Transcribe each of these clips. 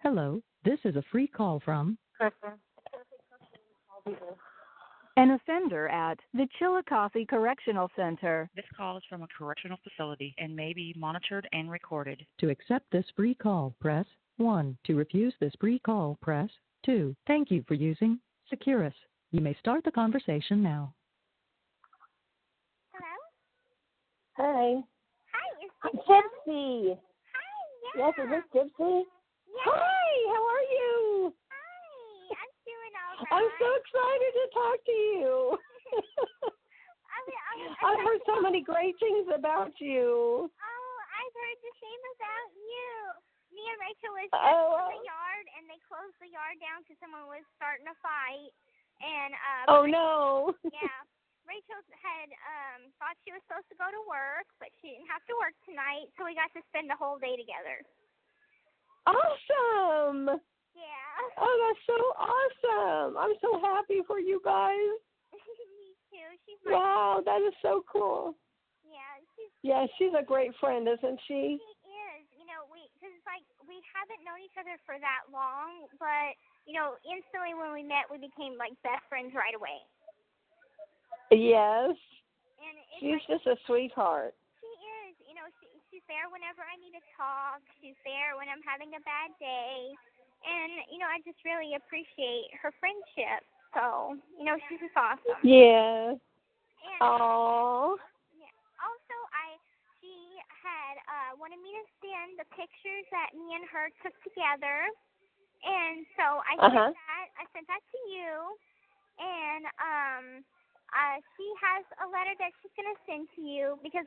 Hello, this is a free call from Chrissy. An offender at the Chillicothe Correctional Center. This call is from a correctional facility and may be monitored and recorded. To accept this free call, press 1. To refuse this free call, press 2. Thank you for using Securus. You may start the conversation now. Hello? Hi. Hi, is this Gypsy. Hi, yeah. Yes, is this Gypsy? Yeah. Hi, how are you? Hi, I'm doing all right. I'm so excited to talk to you. I've heard so many great things about you. Oh, I've heard the same about you. Me and Rachel was just in the yard, and they closed the yard down because someone was starting a fight. And oh, no. Yeah. Rachel had thought she was supposed to go to work, but she didn't have to work tonight, so we got to spend the whole day together. Awesome. Yeah. Oh, that's so awesome. I'm so happy for you guys. Me too. Wow, that is so cool. Yeah, she's a great friend, isn't she? She is. You know, because it's like we haven't known each other for that long, but, you know, instantly when we met, we became like best friends right away. Yes. And she's like, just a sweetheart. She is. You know, she's there whenever I need to talk. She's there when I'm having a bad day. And, you know, I just really appreciate her friendship. So, you know, she's just awesome. Yeah. And, aww. Yeah. Also, she had wanted me to send the pictures that me and her took together. And so I sent that to you. And she has a letter that she's going to send to you because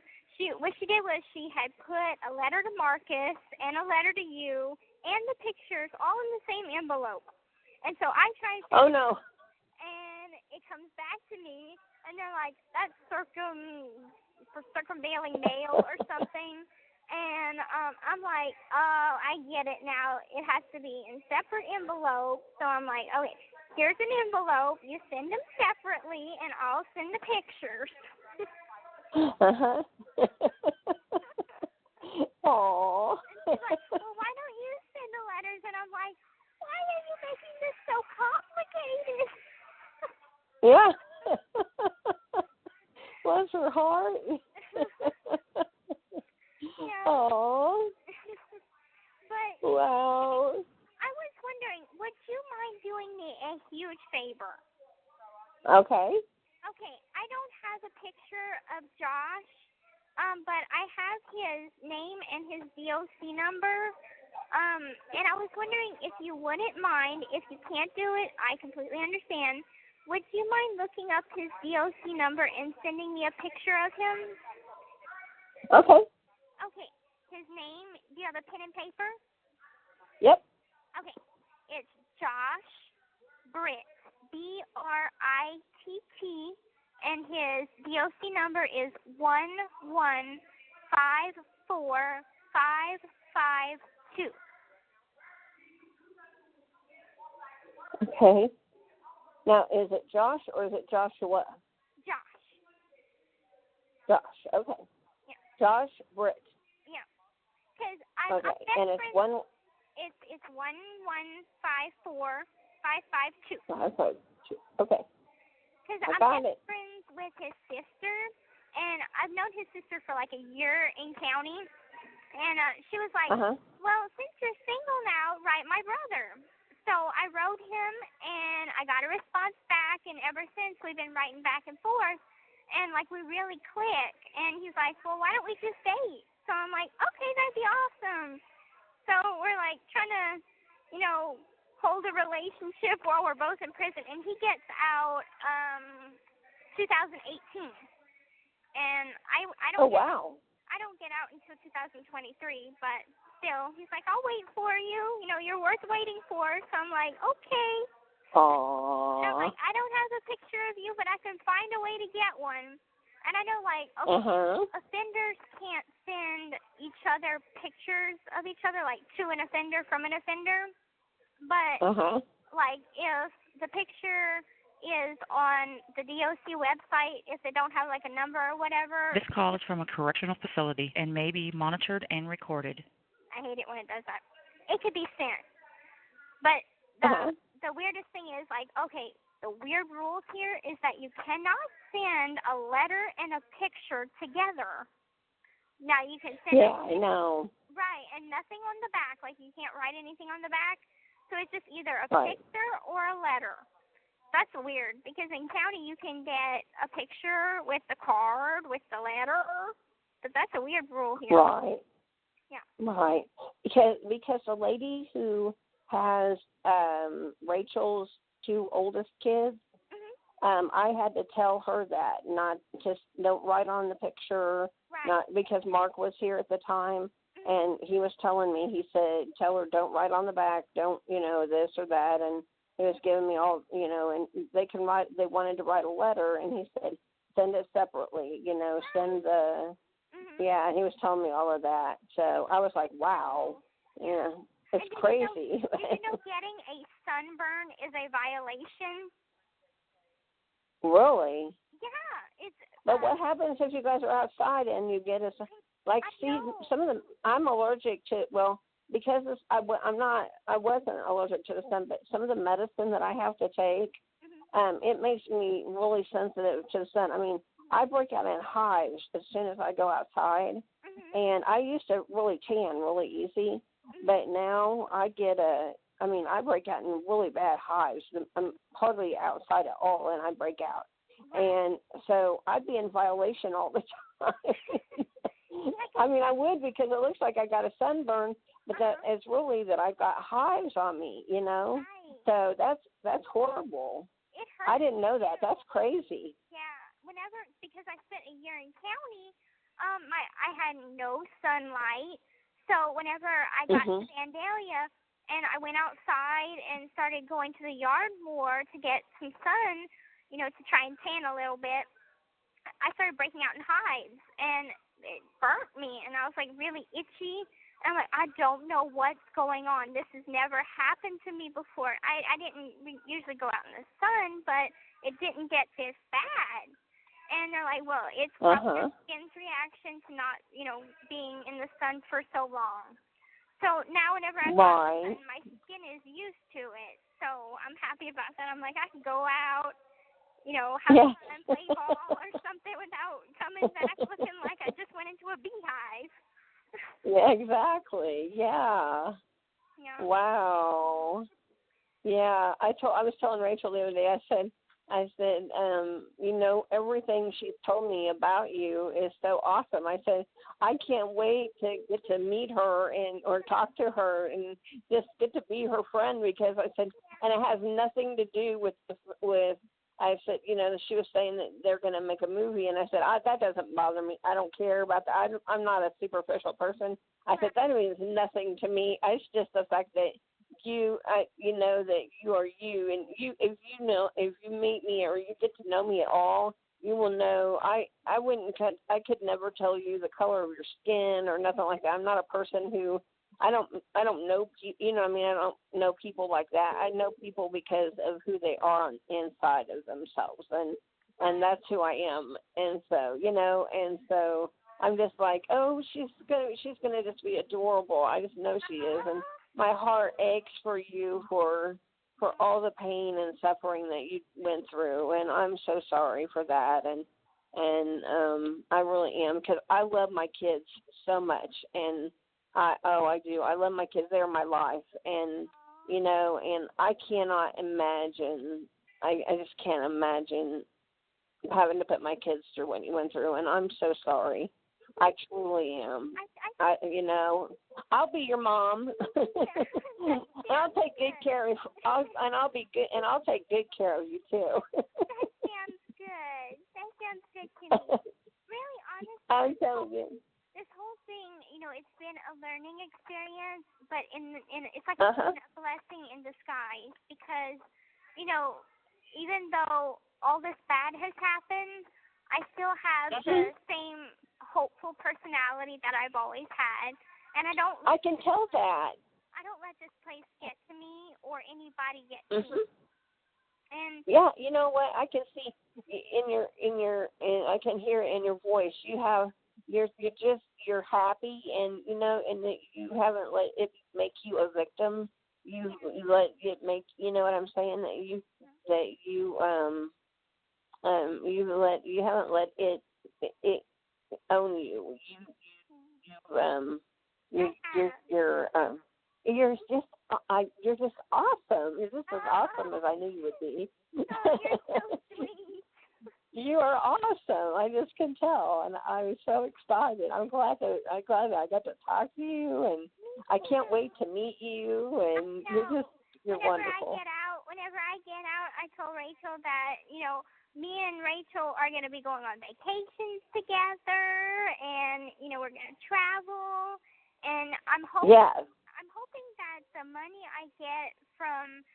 what she did was she had put a letter to Marcus and a letter to you and the pictures all in the same envelope. And so I tried to... Oh, no. And it comes back to me, and they're like, that's circumventing mail or something. And I'm like, oh, I get it now. It has to be in separate envelopes. So I'm like, okay, here's an envelope. You send them separately, and I'll send the pictures. Uh-huh. Aww. And she's like, well, why don't you send the letters? And I'm like, why are you making this so complicated? Yeah. Bless her heart. Yeah. Aww. But wow. I was wondering, would you mind doing me a huge favor? Okay. Okay, I don't have a picture of Josh, but I have his name and his DOC number. And I was wondering if you wouldn't mind, if you can't do it, I completely understand. Would you mind looking up his DOC number and sending me a picture of him? Okay. Okay, his name, do you have a pen and paper? Yep. Okay, it's Josh Britt, BRITT, and his DOC number is 1154552. Okay. Now, is it Josh or is it Joshua? Josh. Josh, okay. Yeah. Josh Britt. Yeah. Because I'm okay, best and it's friends. It's 1154552. 552. Okay. Because I'm best friends with his sister, and I've known his sister for like a year in county. And she was like, well, since you're single now, write my brother. So I wrote him, and I got a response back, and ever since we've been writing back and forth, and like we really click. And he's like, well, why don't we just date? So I'm like, okay, that'd be awesome. So we're like trying to, you know, hold a relationship while we're both in prison. And he gets out 2018, and I don't. Oh, wow. I don't get out until 2023, but still, he's like, I'll wait for you. You know, you're worth waiting for. So I'm like, okay. Aww. And I'm like, I don't have a picture of you, but I can find a way to get one. And I know, like, offenders can't send each other pictures of each other, like, to an offender from an offender. But, like, if the picture is on the DOC website, if they don't have like a number or whatever. This call is from a correctional facility and may be monitored and recorded. I hate it when it does that. It could be sent. But the weirdest thing is, like, okay, the weird rules here is that you cannot send a letter and a picture together. Now, you can send I know. Right, and nothing on the back. Like, you can't write anything on the back. So it's just either a picture or a letter. That's weird, because in county you can get a picture with the card, with the letter. But that's a weird rule here. Right. Yeah. Right. Because the lady who has Rachel's two oldest kids, I had to tell her that, not just don't write on the picture, not because Mark was here at the time, and he was telling me, he said, tell her don't write on the back, don't, this or that, and he was giving me all, and they wanted to write a letter, and he said, send it separately, send the, and he was telling me all of that, so I was like, wow, it's crazy. Did you know getting a sunburn is a violation? Really? Yeah, it's. But what happens if you guys are outside and you get some of them? I'm allergic to. Well, because I wasn't allergic to the sun, but some of the medicine that I have to take, it makes me really sensitive to the sun. I mean, I break out in hives as soon as I go outside, and I used to really tan really easy, but now I break out in really bad hives. I'm hardly outside at all, and I break out. And so I'd be in violation all the time. I mean, I would, because it looks like I got a sunburn, but that it's really that I've got hives on me, Right. So that's horrible. It hurts. I didn't know that. That's crazy. Yeah. Because I spent a year in county, I had no sunlight. So whenever I got to Vandalia, and I went outside and started going to the yard more to get some sun, to try and tan a little bit, I started breaking out in hives, and it burnt me, and I was, like, really itchy. And I'm like, I don't know what's going on. This has never happened to me before. I didn't usually go out in the sun, but it didn't get this bad. And they're like, well, it's probably your skin's reaction to not, being in the sun for so long. So now whenever I go out, my skin is used to it. So I'm happy about that. I'm like, I can go out, have fun and play ball or something without coming back looking like I just went into a beehive. Yeah, exactly. Yeah. Wow. Yeah, I was telling Rachel the other day, I said, everything she's told me about you is so awesome. I said, I can't wait to get to meet her or talk to her and just get to be her friend, because I said, and it has nothing to do with I said, she was saying that they're going to make a movie, and I said, that doesn't bother me. I don't care about that. I'm not a superficial person. I said, that means nothing to me. It's just the fact that that you are you, and if you meet me or you get to know me at all, you will know I could never tell you the color of your skin or nothing like that. I'm not a person who I don't know I don't know people like that. I know people because of who they are on inside of themselves, and that's who I am. And so I'm just like, oh, she's gonna just be adorable. I just know she is, and my heart aches for you for all the pain and suffering that you went through, and I'm so sorry for that. And I really am, because I love my kids so much, and I do. I love my kids. They're my life, and and I cannot imagine. I just can't imagine having to put my kids through what you went through, and I'm so sorry. I truly am. I'll be your mom. I'll take good care of. I'll be good, and I'll take good care of you too. That sounds good. That sounds good to me. Really, honestly, I'm telling you. This whole thing, it's been a learning experience, but it's like a blessing in disguise, because, even though all this bad has happened, I still have the same hopeful personality that I've always had, and I can tell that. I don't let this place get to me or anybody get to me. And yeah, you know what? I can see I can hear it in your voice. You're happy, and and that you haven't let it make you a victim. You let it make, you know what I'm saying, you haven't let it own you. You're just awesome. You're just as awesome as I knew you would be. Oh, you're so sweet. You are awesome. I just can tell, and I was so excited. I'm glad that I got to talk to you, and I can't wait to meet you. And you're wonderful. Whenever I get out, I told Rachel that, you know, me and Rachel are going to be going on vacations together, and, you know, we're going to travel, and I'm hoping that the money I get from,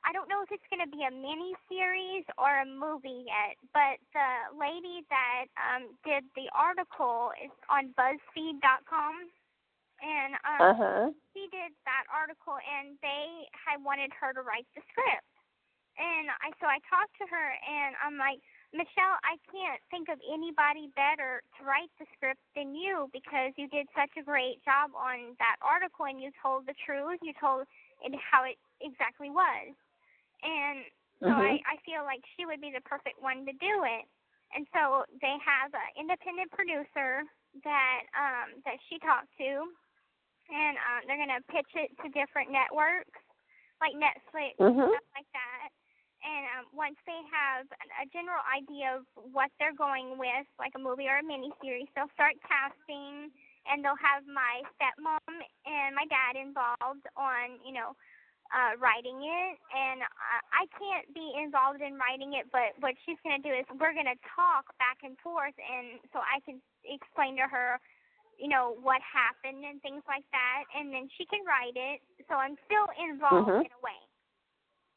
I don't know if it's going to be a mini-series or a movie yet, but the lady that did the article is on BuzzFeed.com, and she did that article, and they had wanted her to write the script. And so I talked to her, and I'm like, Michelle, I can't think of anybody better to write the script than you, because you did such a great job on that article, and you told the truth. You told it how it exactly was. And so I feel like she would be the perfect one to do it. And so they have an independent producer that she talked to, and they're going to pitch it to different networks, like Netflix, stuff like that. And once they have a general idea of what they're going with, like a movie or a miniseries, they'll start casting, and they'll have my stepmom and my dad involved on, you know, writing it. And I can't be involved in writing it, but what she's going to do is we're going to talk back and forth, and so I can explain to her, you know, what happened and things like that, and then she can write it. So I'm still involved in a way.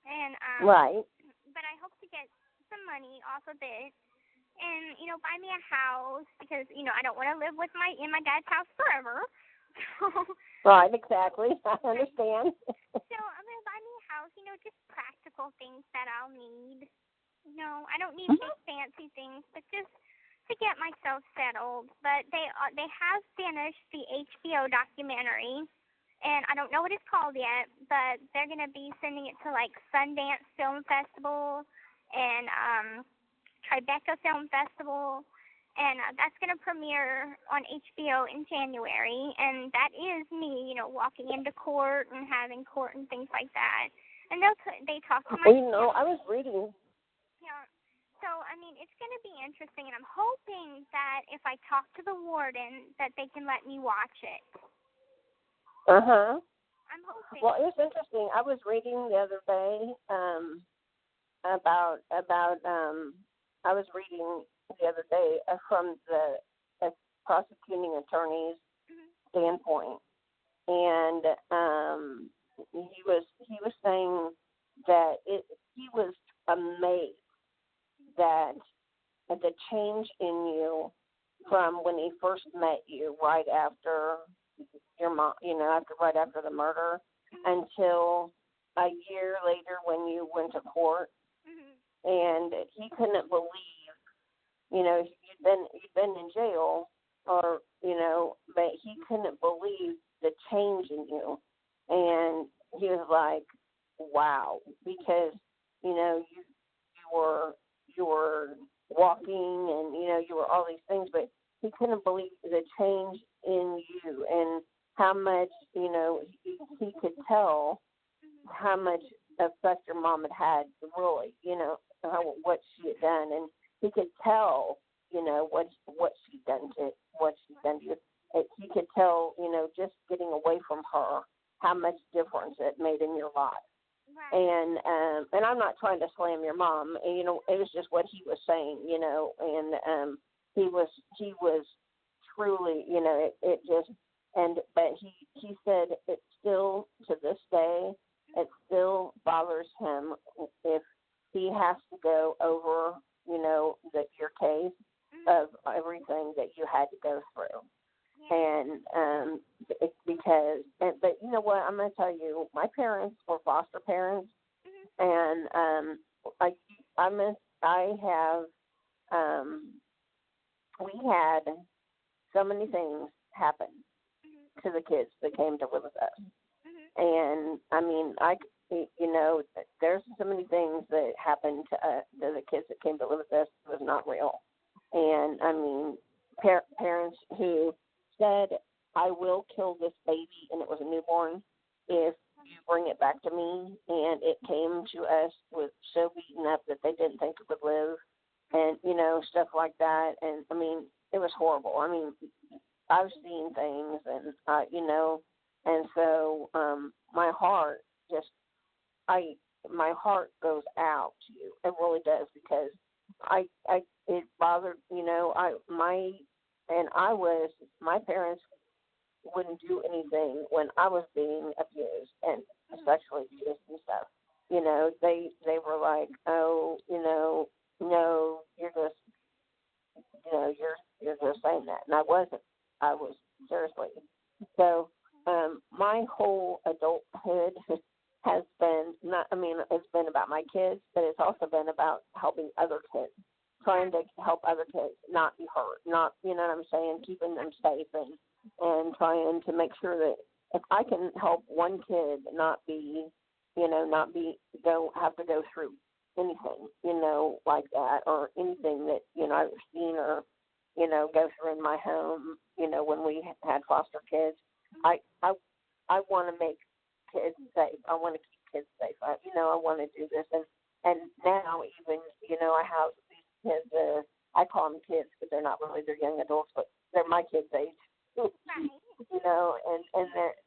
And right. But I hope to get some money off of it, and, you know, buy me a house, because, you know, I don't want to live in my dad's house forever. Right, exactly. I understand. So I'm going to buy me a house, you know, just practical things that I'll need. You know, I don't need big fancy things, but just to get myself settled. But they have finished the HBO documentary, and I don't know what it's called yet, but they're going to be sending it to, like, Sundance Film Festival and Tribeca Film Festival, and that's going to premiere on HBO in January, and that is me, you know, walking into court and having court and things like that. And they talk to my... You know, I was reading... Yeah. So, I mean, it's going to be interesting, and I'm hoping that if I talk to the warden, that they can let me watch it. I'm hoping. Well, it's interesting. I was reading the other day from the prosecuting attorney's standpoint, and he was saying that he was amazed that the change in you from when he first met you right after your mom, you know, right after the murder, until a year later when you went to court, and he couldn't believe, you know, you'd been in jail, or, you know, but he couldn't believe the change in you, and he was like, wow, because, you know, you were walking, and, you know, you were all these things, but he couldn't believe the change in you, and how much, you know, he could tell how much effect your mom had really, you know, what she had done, and he could tell, you know, what she'd done to you. He could tell, you know, just getting away from her, how much difference it made in your life. Right. And I'm not trying to slam your mom, and, you know, it was just what he was saying, you know, and he was truly, you know, it just. But he said it still, to this day, it still bothers him if he has to go over, you know, your case of everything that you had to go through. And but you know what, I'm going to tell you, my parents were foster parents, and we had so many things happen to the kids that came to live with us. And I mean, there's so many things that happened to the kids that came to live with us was not real. And I mean, parents who said, I will kill this baby, and it was a newborn, if you bring it back to me. And it came to us with so beaten up that they didn't think it would live, and, stuff like that. And I mean, it was horrible. I mean, I've seen things, and, and so my heart my heart goes out to you. It really does, because it bothered, my parents wouldn't do anything when I was being abused and sexually abused and stuff. They were like, oh, no, you're just, you're just saying that. And I wasn't. I was, seriously. So my whole adulthood has been it's been about my kids, but it's also been about helping other kids, trying to help other kids not be hurt, not, you know what I'm saying, keeping them safe, and trying to make sure that if I can help one kid not have to go through anything, like that, or anything that, I've seen or, go through in my home, when we had foster kids, I want to make kids safe. I want to keep kids safe. I want to do this. And now even, I have these kids, I call them kids, but they're not really, they're young adults, but they're my kids' age. And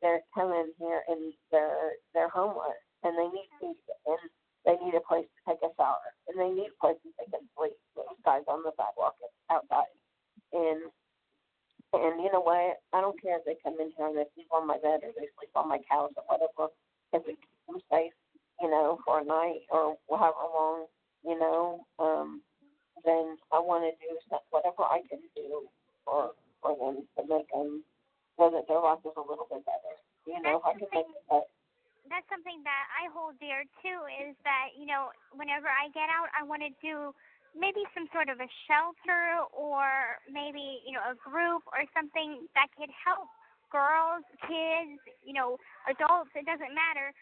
they're coming here and they're homeless, and they need food, and they need a place to take a shower, and they need a place that they can sleep. Those guys on the sidewalk outside. And you know what? I don't care if they come in here and they sleep on my bed or they sleep on my couch or whatever. If it keeps them safe, for a night or however long, then I want to do whatever I can do for them to make them so that their life is a little bit better. If I can make it better. That's something that I hold dear too, is that, whenever I get out, I want to do maybe some sort of a shelter, or maybe, a group or something that could help girls, kids, adults, it doesn't matter,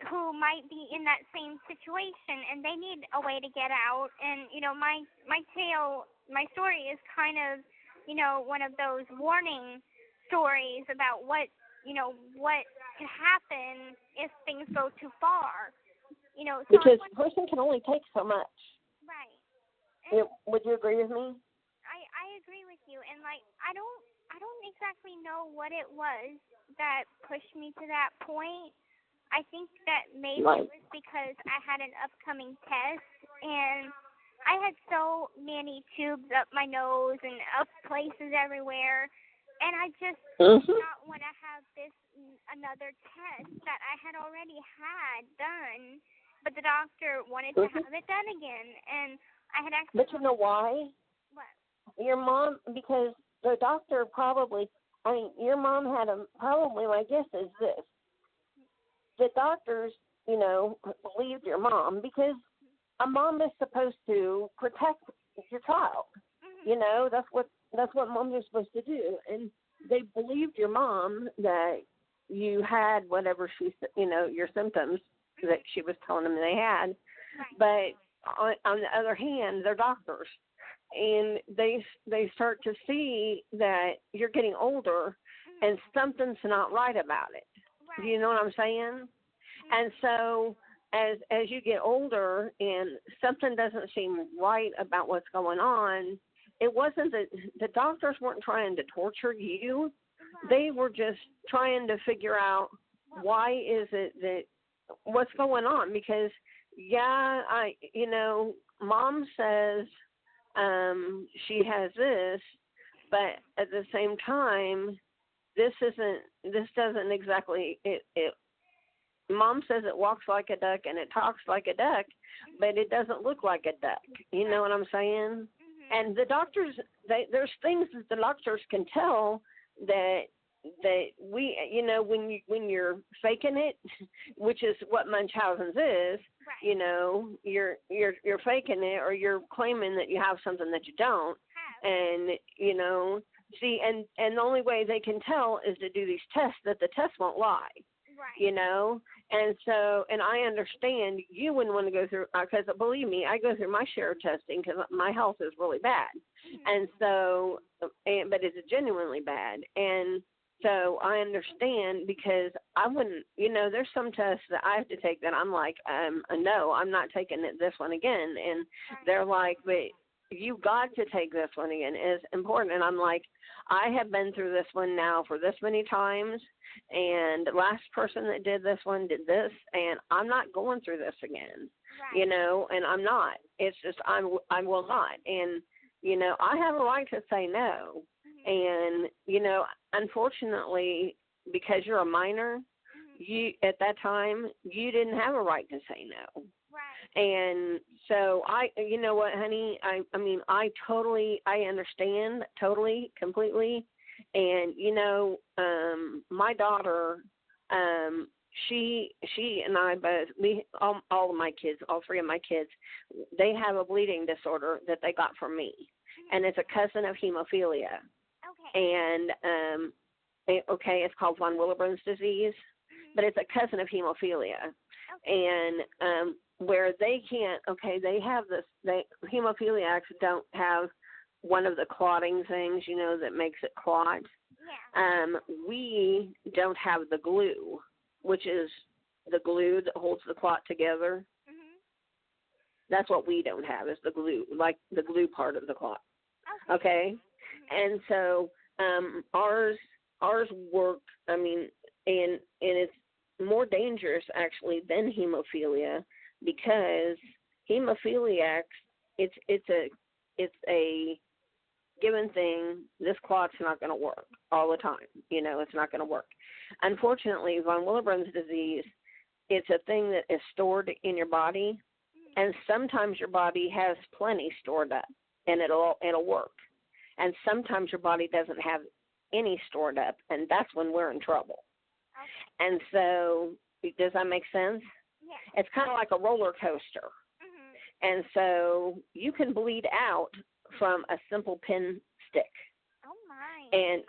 who might be in that same situation, and they need a way to get out. And, my story is kind of, one of those warning stories about what could happen if things go too far. So because a person can only take so much. Right. Would you agree with me? I agree with you, and I don't exactly know what it was that pushed me to that point. I think that maybe it was because I had an upcoming test, and I had so many tubes up my nose and up places everywhere, and I just did not want to have another test that I had already had done, but the doctor wanted to have it done again, and I had actually. But you know why? What? Your mom, because the doctor your mom had probably, my guess is this. The doctors, believed your mom, because a mom is supposed to protect your child. That's what moms are supposed to do. And they believed your mom that you had whatever your symptoms that she was telling them they had. But on the other hand, they're doctors, and they start to see that you're getting older and something's not right about it. Do you know what I'm saying? And so as you get older and something doesn't seem right about what's going on, it wasn't that the doctors weren't trying to torture you. They were just trying to figure out why is it that what's going on, because mom says she has this, but at the same time, this doesn't exactly it. Mom says it walks like a duck and it talks like a duck, but it doesn't look like a duck. You know what I'm saying? And the doctors, there's things that the doctors can tell that we, when you're faking it, which is what Munchausen's is, you're faking it, or you're claiming that you have something that you don't, and see, and the only way they can tell is to do these tests that the tests won't lie. you know. And so, and I understand you wouldn't want to go through, because believe me, I go through my share of testing because my health is really bad. And so, but it's genuinely bad. And so I understand, because I wouldn't, you know, there's some tests that I have to take that I'm like, no, I'm not taking this one again. And they're like, but you got to take this one again. It's important. And I'm like, I have been through this one now for this many times, and the last person that did this one did this, and I'm not going through this again, you know, and I'm not. It's just I will not. And, you know, I have a right to say no. And, you know, unfortunately, because you're a minor, you at that time, you didn't have a right to say no. And so you know what, honey, I mean, I understand totally, completely. And, you know, my daughter, she and I both, all of my kids, all three of my kids, they have a bleeding disorder that they got from me. And it's a cousin of hemophilia. And, it's called von Willebrand's disease, but it's a cousin of hemophilia. And, where they can't, they have this, hemophiliacs don't have one of the clotting things, you know, that makes it clot. We don't have the glue, which is the glue that holds the clot together. That's what we don't have, is the glue, like the glue part of the clot. Okay? And so ours work, I mean, and it's more dangerous actually than hemophilia, because hemophiliacs, it's a given thing. This clot's not going to work all the time. You know, it's not going to work. Unfortunately, von Willebrand's disease, it's a thing that is stored in your body, and sometimes your body has plenty stored up, and it'll work. And sometimes your body doesn't have any stored up, and that's when we're in trouble. And so, does that make sense? It's kind of like a roller coaster. And so you can bleed out from a simple pin stick. Oh, my. And,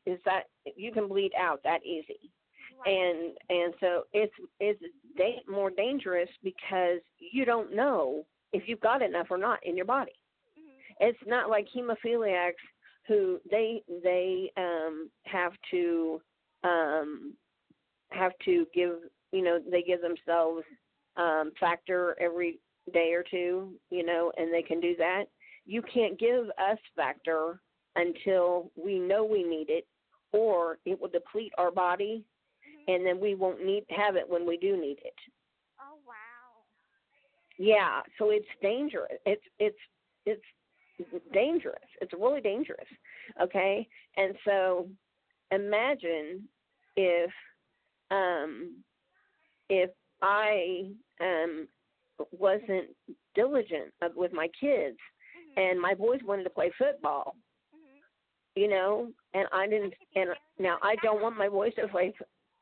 is that you can bleed out that easy. And so it's more dangerous because you don't know if you've got enough or not in your body. It's not like hemophiliacs who they have to give, you know, they give themselves factor every day or two, you know, and they can do that. You can't give us factor until we know we need it, or it will deplete our body, and then we won't have it when we do need it. Oh, wow. Yeah, so it's dangerous. It's dangerous. It's really dangerous. Okay, and so imagine if I wasn't diligent with my kids, and my boys wanted to play football, you know, and I didn't. And now I don't want my boys to play.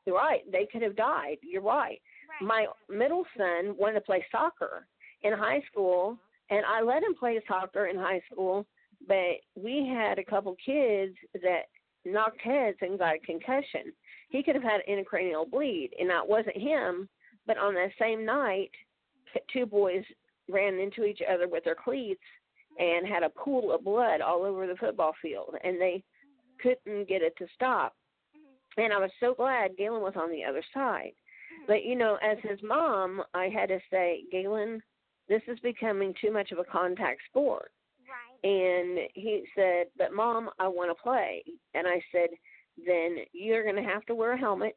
Right, they could have died. You're right. My middle son wanted to play soccer in high school, and I let him play soccer in high school, but we had a couple kids that knocked heads and got a concussion. He could have had an intracranial bleed, and that wasn't him, but on that same night, two boys ran into each other with their cleats and had a pool of blood all over the football field, and they couldn't get it to stop. And I was so glad Galen was on the other side. But, you know, as his mom, I had to say, Galen, this is becoming too much of a contact sport. And he said, but Mom, I want to play. And I said, then you're going to have to wear a helmet,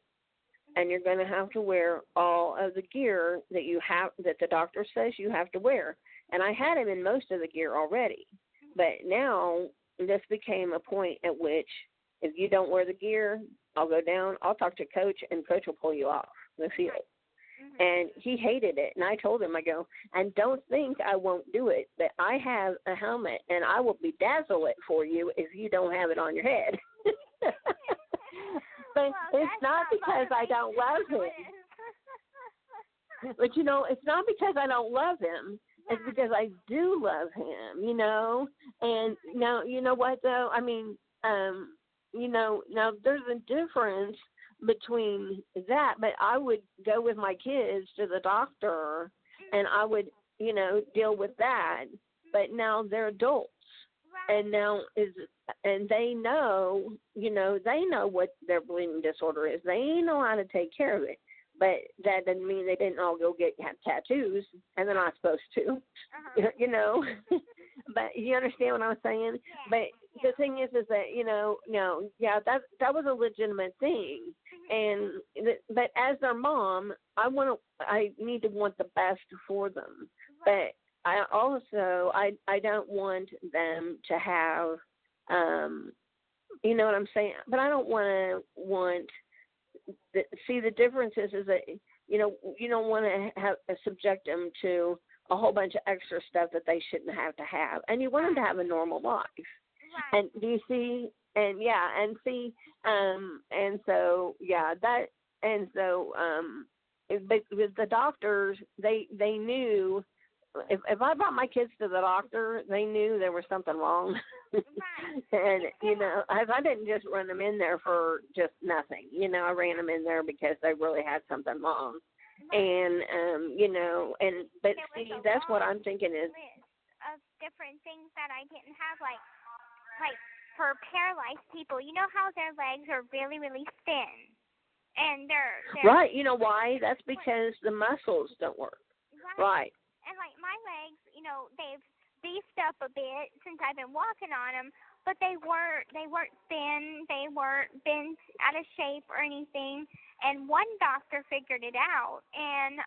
and you're going to have to wear all of the gear that you have, that the doctor says you have to wear. And I had him in most of the gear already. But now this became a point at which if you don't wear the gear, I'll go down, I'll talk to Coach, and Coach will pull you off the field. And he hated it. And I told him, I go, and don't think I won't do it, but I have a helmet, and I will bedazzle it for you if you don't have it on your head. But it's not because I don't love him. But, you know, it's not because I don't love him. It's because I do love him, you know. And now, you know what, though? I mean, you know, now there's a difference between that, but I would go with my kids to the doctor, and I would, deal with that. But now they're adults, and they know, they know what their bleeding disorder is. They know how to take care of it. But that doesn't mean they didn't all go have tattoos, and they're not supposed to, But you understand what I'm saying? Yeah. But the thing is that, that was a legitimate thing. But as their mom, I need to want the best for them. But I also, I don't want them to have, you know what I'm saying? But I don't see, the difference is that, you don't want to subject them to a whole bunch of extra stuff that they shouldn't have to have. And you want them to have a normal life. Right. And do you see? And but with the doctors, they knew, if I brought my kids to the doctor, they knew there was something wrong. And, I didn't just run them in there for just nothing. I ran them in there because they really had something wrong. And, but see, that's what I'm thinking is. Of different things that I didn't have, like for paralyzed people, you know how their legs are really, really thin? And they're right, you know why? That's because the muscles don't work. Right. And like my legs, they've beefed up a bit since I've been walking on them, but they weren't thin, they weren't bent out of shape or anything. And one doctor figured it out, and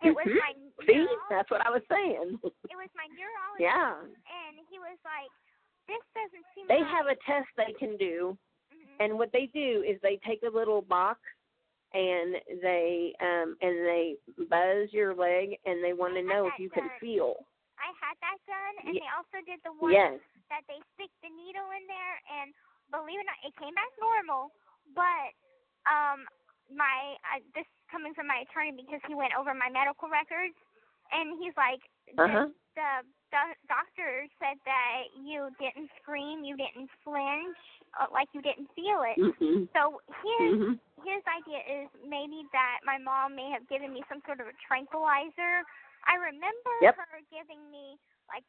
it was my see, that's what I was saying. It was my neurologist. Yeah. And he was like, "This doesn't seem." They have a test they can do, and what they do is they take a little box. And they buzz your leg, and they want to know if you can feel. I had that done, and they also did the one that they stick the needle in there, and believe it or not, it came back normal. But this coming from my attorney because he went over my medical records, and he's like, the doctor said that you didn't scream, you didn't flinch, like you didn't feel it. Mm-hmm. So his idea is maybe that my mom may have given me some sort of a tranquilizer. I remember her giving me like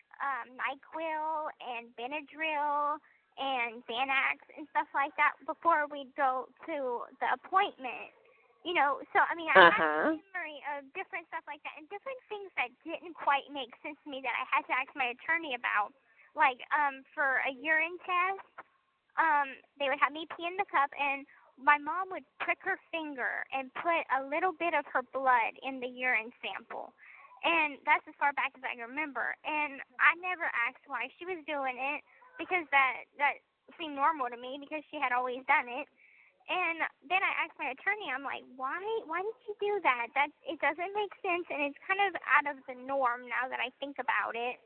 NyQuil and Benadryl and Xanax and stuff like that before we go to the appointment. So I mean, I have a memory of different stuff like that and different things that didn't quite make sense to me that I had to ask my attorney about. Like for a urine test, they would have me pee in the cup, and my mom would prick her finger and put a little bit of her blood in the urine sample. And that's as far back as I remember. And I never asked why she was doing it because that seemed normal to me because she had always done it. And then I asked my attorney, I'm like, why did she do that? It doesn't make sense, and it's kind of out of the norm now that I think about it.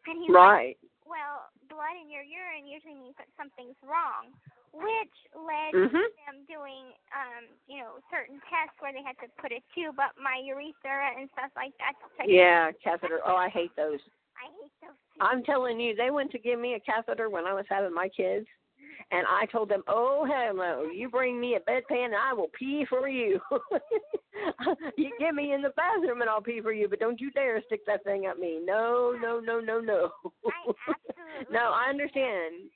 And he's like, well, blood in your urine usually means that something's wrong, which led to them doing, certain tests where they had to put a tube up my urethra and stuff like that. Catheter. Oh, I hate those. I hate those too. I'm telling you, they went to give me a catheter when I was having my kids. And I told them, oh, hell no, you bring me a bedpan and I will pee for you. You get me in the bathroom and I'll pee for you, but don't you dare stick that thing at me. No. I absolutely No, I understand.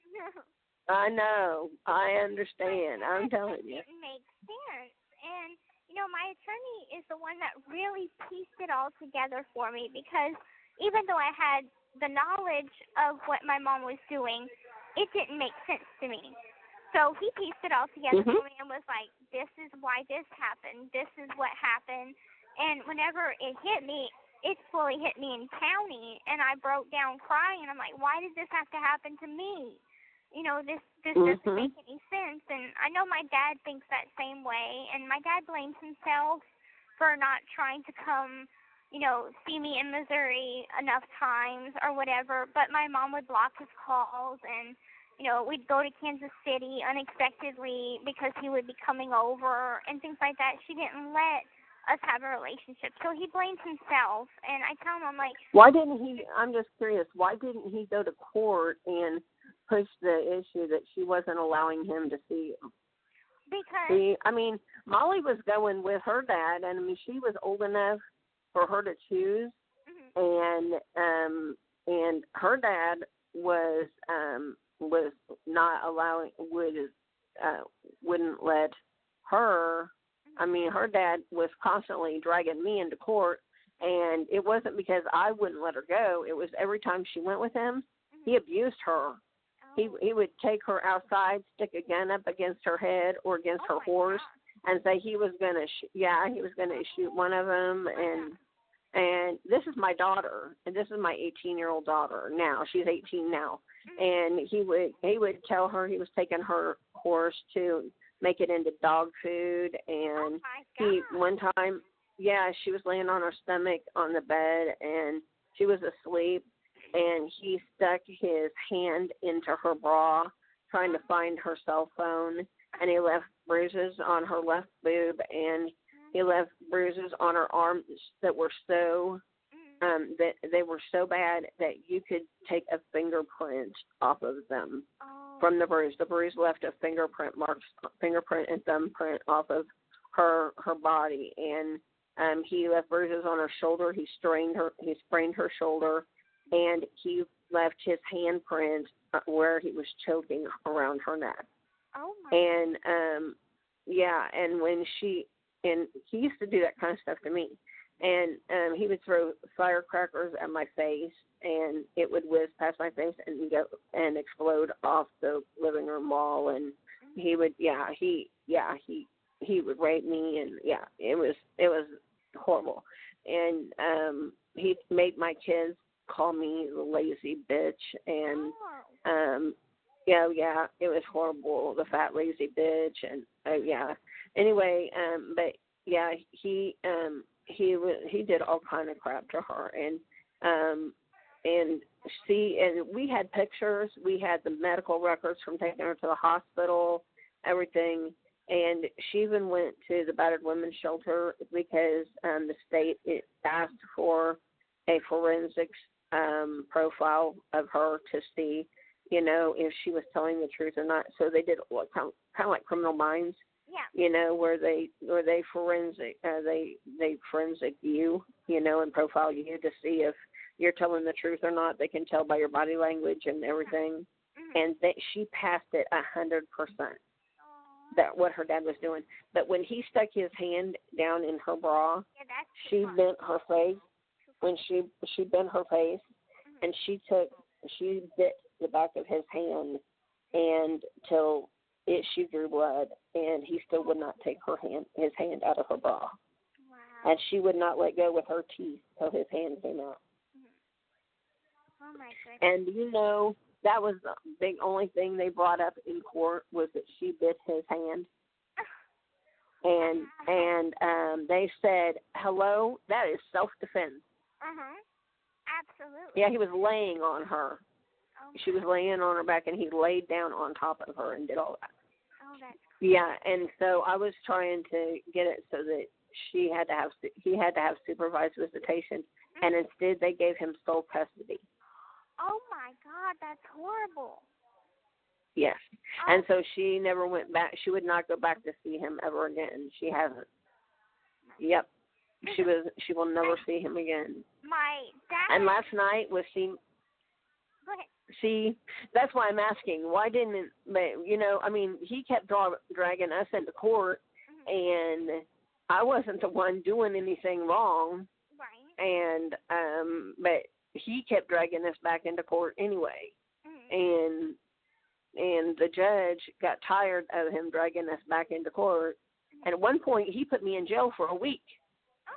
I know. I understand. I'm telling you. It didn't make sense. And, my attorney is the one that really pieced it all together for me because even though I had the knowledge of what my mom was doing, it didn't make sense to me. So he pieced it all together for me and was like, this is why this happened. This is what happened. And whenever it hit me, it fully hit me in county. And I broke down crying. I'm like, why did this have to happen to me? This doesn't make any sense. And I know my dad thinks that same way. And my dad blames himself for not trying to come, see me in Missouri enough times or whatever. But my mom would block his calls and, we'd go to Kansas City unexpectedly because he would be coming over and things like that. She didn't let us have a relationship. So he blames himself. And I tell him, I'm like, why didn't he, I'm just curious, why didn't he go to court and push the issue that she wasn't allowing him to see him? Because Molly was going with her dad, and she was old enough for her to choose, and her dad was not allowing wouldn't let her. Her dad was constantly dragging me into court, and it wasn't because I wouldn't let her go. It was every time she went with him, he abused her. He would take her outside, stick a gun up against her head or against her horse, and say he was gonna shoot one of them. And this is my daughter, and this is my 18-year-old daughter now. She's 18 now, and he would tell her he was taking her horse to make it into dog food. And one time, she was laying on her stomach on the bed, and she was asleep. And he stuck his hand into her bra trying to find her cell phone, and he left bruises on her left boob, and he left bruises on her arms that were so that they were so bad that you could take a fingerprint off of them from the bruise. The bruise left a fingerprint and thumbprint off of her body, and he left bruises on her shoulder. He sprained her shoulder. And he left his handprint where he was choking around her neck. Oh my! And and he used to do that kind of stuff to me. And he would throw firecrackers at my face, and it would whiz past my face and go and explode off the living room wall. And he would he would rape me, and it was horrible. And he made my kids call me the lazy bitch, and it was horrible, the fat lazy bitch, and anyway, but he did all kind of crap to her, and we had pictures, we had the medical records from taking her to the hospital, everything. And she even went to the battered women's shelter because the state asked for a forensics profile of her to see, if she was telling the truth or not. So they did kind of like Criminal Minds, where they forensic they forensic you, and profile you to see if you're telling the truth or not. They can tell by your body language and everything. And she passed it 100%. That what her dad was doing. But when he stuck his hand down in her bra, she bent her face. When she bent her face, and she bit the back of his hand, and till she drew blood, and he still would not take his hand out of her bra. Wow. And she would not let go with her teeth till his hand came out. Oh my goodness. And that was the big only thing they brought up in court was that she bit his hand. And they said, hello, that is self-defense. Absolutely. Yeah, he was laying on her. She was laying on her back, and he laid down on top of her and did all that. Oh, that's cool. Yeah, and so I was trying to get it so that he had to have supervised visitation, and instead they gave him sole custody. Oh my God, that's horrible. Yes, and so she never went back. She would not go back to see him ever again. She hasn't. Yep. She will never see him again. My dad. And last night was Go ahead. See, that's why I'm asking. Why didn't, he kept dragging us into court, and I wasn't the one doing anything wrong. Right. And, but he kept dragging us back into court anyway. And the judge got tired of him dragging us back into court. And at one point, he put me in jail for a week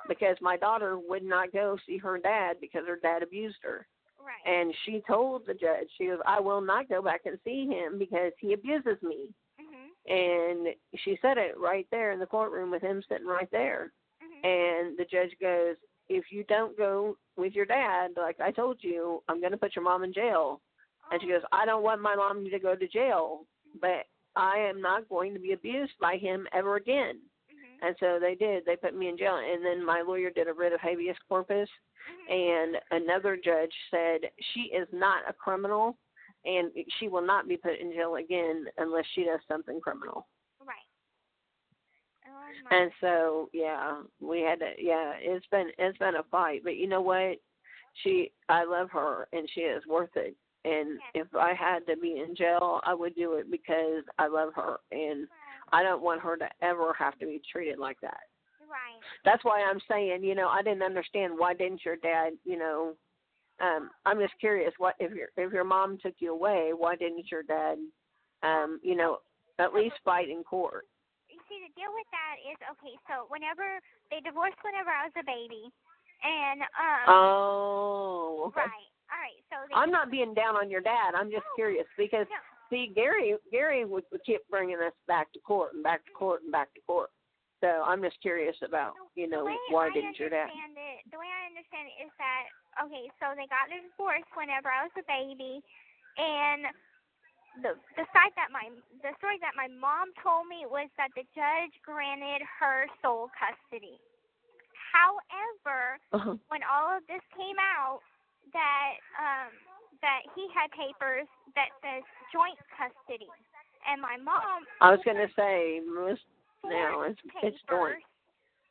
because my daughter would not go see her dad because her dad abused her. Right. And she told the judge, she goes, I will not go back and see him because he abuses me. And she said it right there in the courtroom with him sitting right there. And the judge goes, if you don't go with your dad, like I told you, I'm going to put your mom in jail. And she goes, I don't want my mom to go to jail, but I am not going to be abused by him ever again. And so they did. They put me in jail. And then my lawyer did a writ of habeas corpus. And another judge said she is not a criminal, and she will not be put in jail again unless she does something criminal. Right. And so, we had to. Yeah, it's been a fight. But you know what? I love her, and she is worth it. And if I had to be in jail, I would do it because I love her, and I don't want her to ever have to be treated like that. Right. That's why I'm saying, I didn't understand, why didn't your dad, I'm just curious, what if your mom took you away, why didn't your dad, at least fight in court? You see, the deal with that is, okay, so they divorced whenever I was a baby, and, oh, okay. Right. All right, so I'm not being down on your dad. I'm just curious because, see, Gary would keep bringing us back to court and back to court and back to court. So I'm just curious about, why didn't your dad? The way I understand it is that, okay, so they got divorced whenever I was a baby, and the story that my mom told me was that the judge granted her sole custody. However, when all of this came out, that he had papers that says joint custody, and my mom. I was going to say, now it's joint.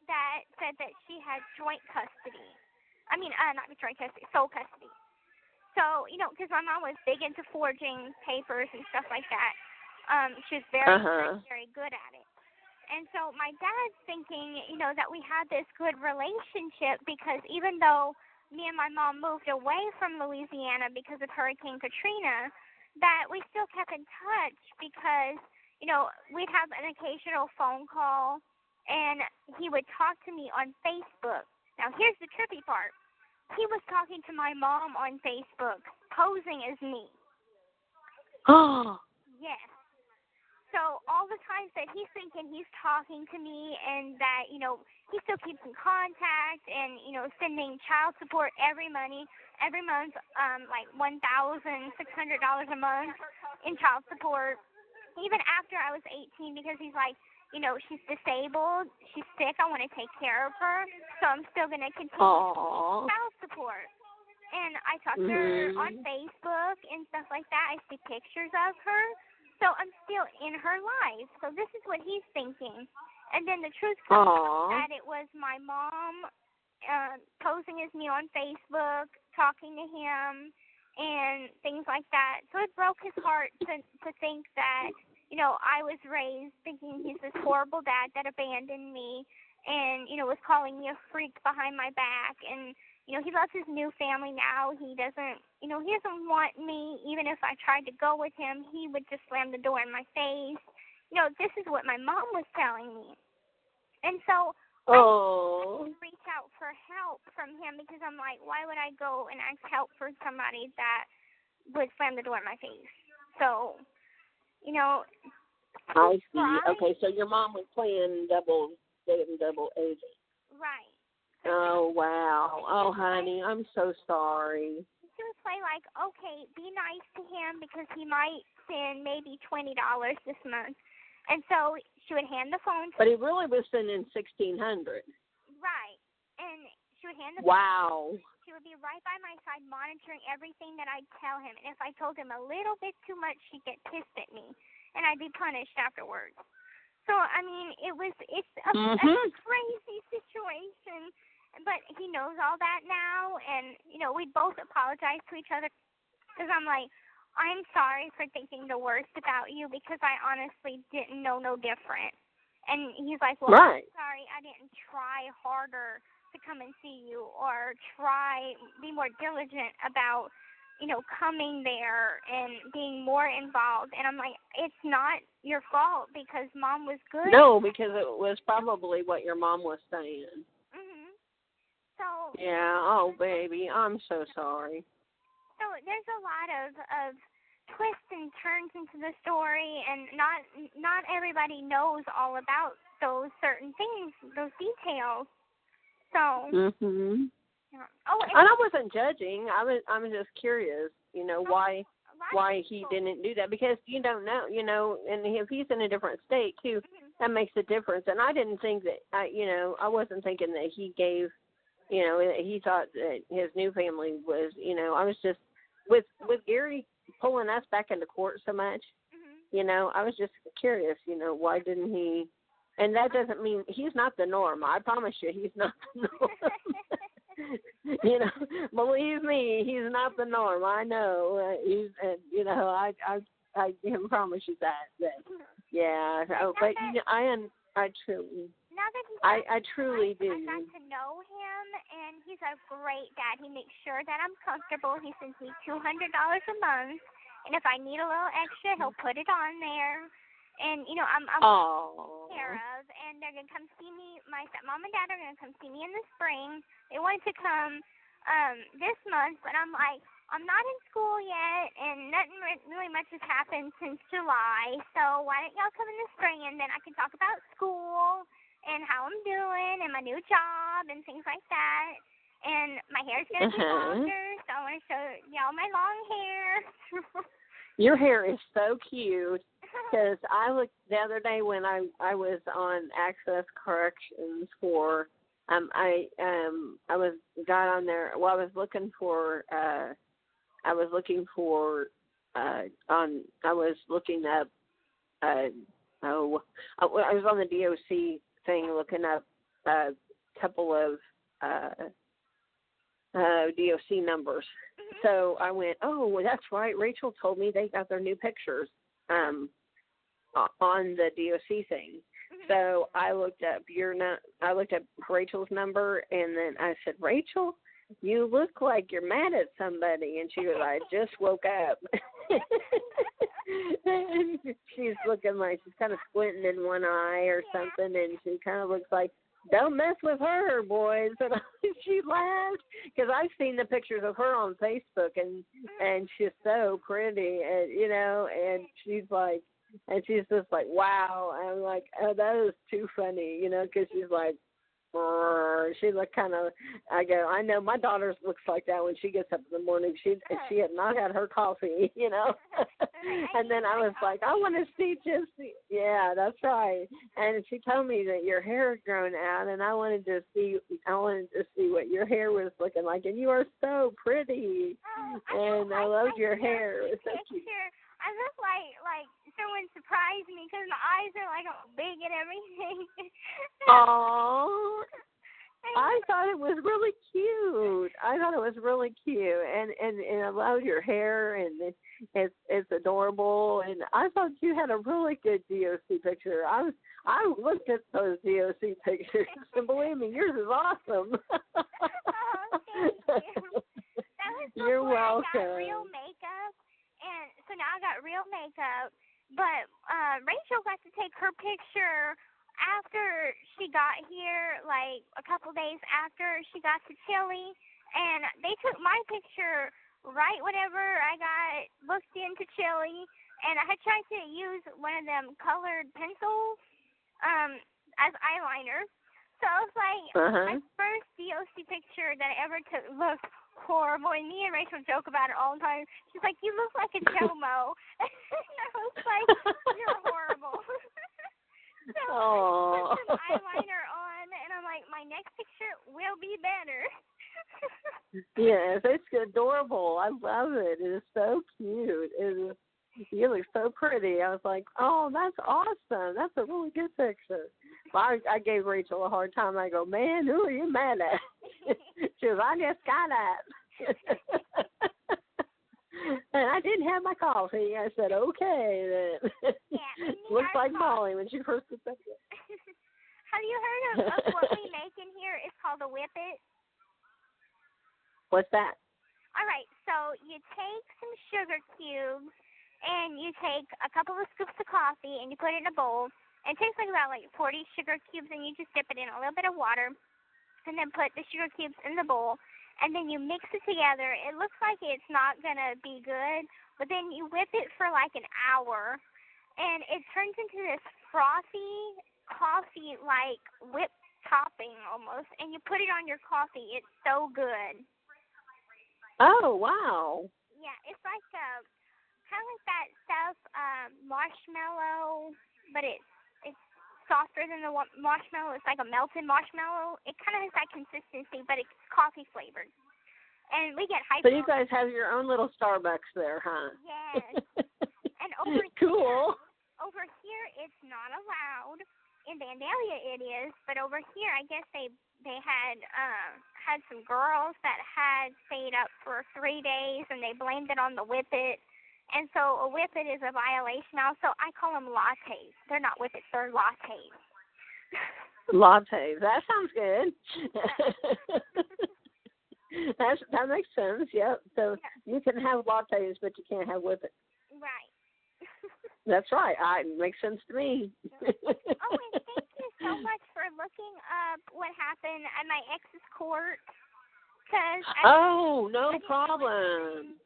That said that she had joint custody. I mean, not joint custody, sole custody. So, because my mom was big into forging papers and stuff like that. She was very, very good at it. And so my dad's thinking, that we had this good relationship because even though me and my mom moved away from Louisiana because of Hurricane Katrina, that we still kept in touch because, we'd have an occasional phone call and he would talk to me on Facebook. Now, here's the trippy part. He was talking to my mom on Facebook, posing as me. Oh. Yes. So all the times that he's thinking he's talking to me and that, he still keeps in contact and, sending child support every month, like $1,600 a month in child support, even after I was 18 because he's like, she's disabled, she's sick, I want to take care of her, so I'm still going to continue child support. And I talk to her on Facebook and stuff like that. I see pictures of her. So I'm still in her life. So this is what he's thinking. And then the truth comes out that it was my mom posing as me on Facebook, talking to him, and things like that. So it broke his heart to think that, I was raised thinking he's this horrible dad that abandoned me and, was calling me a freak behind my back. And, he loves his new family now. He doesn't want me. Even if I tried to go with him, he would just slam the door in my face. This is what my mom was telling me. And so I reach out for help from him because I'm like, why would I go and ask help for somebody that would slam the door in my face? So, I see. Okay, so your mom was playing double agent. Right. Oh, wow. Oh, honey, I'm so sorry. She would play like, okay, be nice to him because he might send maybe $20 this month. And so she would hand the phone to But he really was sending $1,600. Right. And she would hand the phone. Wow. She would be right by my side monitoring everything that I'd tell him. And if I told him a little bit too much, she'd get pissed at me. And I'd be punished afterwards. So, I mean, it's a crazy situation. But he knows all that now, and, we both apologize to each other because I'm like, I'm sorry for thinking the worst about you because I honestly didn't know no different. And he's like, well, I'm sorry I didn't try harder to come and see you or be more diligent about, coming there and being more involved. And I'm like, it's not your fault because Mom was good. No, because it was probably what your mom was saying. So yeah, oh baby, I'm so sorry. So there's a lot of twists and turns into the story, and not everybody knows all about those certain things, those details. So. Yeah. Oh, and I wasn't judging. I was just curious, why he didn't do that because you don't know, and if he's in a different state too, that makes a difference. And I didn't think that I wasn't thinking that he gave. He thought that his new family was, I was just, with Gary pulling us back into court so much, I was just curious, why didn't he And that doesn't mean he's not the norm. I promise you, he's not the norm. You know, believe me, he's not the norm. I know. You know, I can promise you that. Yeah. But you know, I truly. Now that I truly do. I got to know him, and he's a great dad. He makes sure that I'm comfortable. He sends me $200 a month, and if I need a little extra, he'll put it on there. And you know, I'm taken care of, and they're gonna come see me. My stepmom and dad are gonna come see me in the spring. They wanted to come this month, but I'm like, I'm not in school yet, and nothing really much has happened since July. So why don't y'all come in the spring, and then I can talk about school and how I'm doing and my new job and things like that. And my hair's going to be longer, so I want to show y'all my long hair. Your hair is so cute, because I looked the other day when I was on Access Corrections for, I got on there, well, I was looking up, I was on the DOC thing looking up a couple of DOC numbers. So I went, oh, well, that's right. Rachel told me they got their new pictures on the DOC thing. So I looked up Rachel's number, and then I said, Rachel, you look like you're mad at somebody. And she was like, I just woke up. And she's looking like she's kind of squinting in one eye or something, and she kind of looks like, don't mess with her, boys. And she laughed, because I've seen the pictures of her on Facebook, and she's so pretty, and you know, and she's just like, wow. And I'm like, oh, that is too funny, you know, because she's like, she looked kind of, I go, I know my daughter looks like that when she gets up in the morning. She had not had her coffee, you know. And then I was like, I want to see Gypsy. Yeah, that's right. And she told me that your hair had grown out, and I wanted to see what your hair was looking like. And you are so pretty. And I loved your hair. It was so cute. I look like someone surprised me, because my eyes are like all big and everything. Aww. I thought it was really cute. And I love your hair, and it's adorable. And I thought you had a really good DOC picture. I looked at those DOC pictures, and believe me, yours is awesome. Oh, thank you. That was before You're welcome. I got real makeup, and so now I got real makeup. But Rachel got to take her picture after she got here, like a couple days after she got to Chile, and they took my picture right whenever I got booked into Chile, and I had tried to use one of them colored pencils as eyeliner. So it was like my first DOC picture that I ever took looked horrible, and me and Rachel joke about it all the time. She's like, you look like a Jomo. And I was like, you're horrible. So I put some eyeliner on, and I'm like, my next picture will be better. Yes, it's adorable. I love it. It is so cute. You look so pretty. I was like, oh, that's awesome. That's a really good picture. Well, I gave Rachel a hard time. I go, man, who are you mad at? She goes, I just got up. And I didn't have my coffee. I said, okay, then. Yeah, looks like Molly when she first said that. Have you heard of what we make in here? It's called a whippet. What's that? All right, so you take some sugar cubes, and you take a couple of scoops of coffee, and you put it in a bowl. And it takes about 40 sugar cubes, and you just dip it in a little bit of water, and then put the sugar cubes in the bowl, and then you mix it together. It looks like it's not going to be good, but then you whip it for like an hour, and it turns into this frothy coffee-like whipped topping almost, and you put it on your coffee. It's so good. Oh, wow. Yeah, it's like kind of like that stuff, marshmallow, but it's softer than the marshmallow. It's like a melted marshmallow. It kind of has that consistency, but it's coffee flavored. And we get hyper. So you guys have your own little Starbucks there, huh? Yes. And over cool. Over here, it's not allowed. in Vandalia it is, but over here I guess they had some girls that had stayed up for 3 days and they blamed it on the whippet. And so a whippet is a violation also. I call them lattes. They're not whippets, they're lattes. Lattes. That sounds good. That makes sense, yep. So you can have lattes, but you can't have whippets. Right. That's right. It makes sense to me. Oh, and thank you so much for looking up what happened at my ex's court. No problem.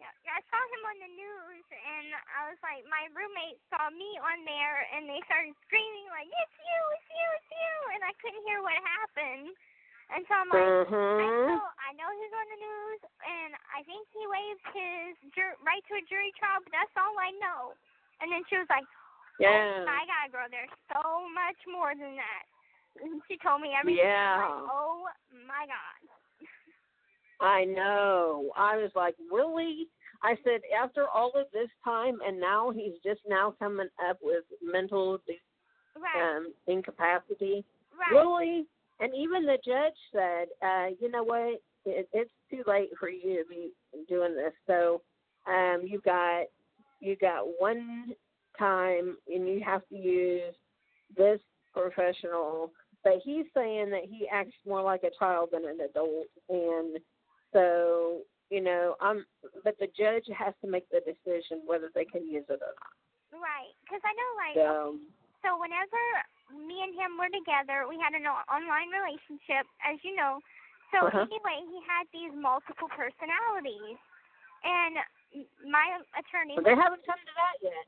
I saw him on the news, and I was like, my roommate saw me on there, and they started screaming, like, it's you, it's you, it's you, and I couldn't hear what happened. And so I'm like, I know he's on the news, and I think he waived his right to a jury trial, but that's all I know. And then she was like, oh my God, girl, there's so much more than that. And she told me everything. Yeah. Like, oh my God. I know. I was like, really? I said, after all of this time, and now he's just now coming up with mental incapacity. Right. Really? And even the judge said, you know what? It's too late for you to be doing this. So you got one time, and you have to use this professional. But he's saying that he acts more like a child than an adult, and so but the judge has to make the decision whether they can use it or not. Right, because I know, like, so whenever me and him were together, we had an online relationship, as you know. So anyway, he had these multiple personalities, and my attorney. But they haven't come to that yet.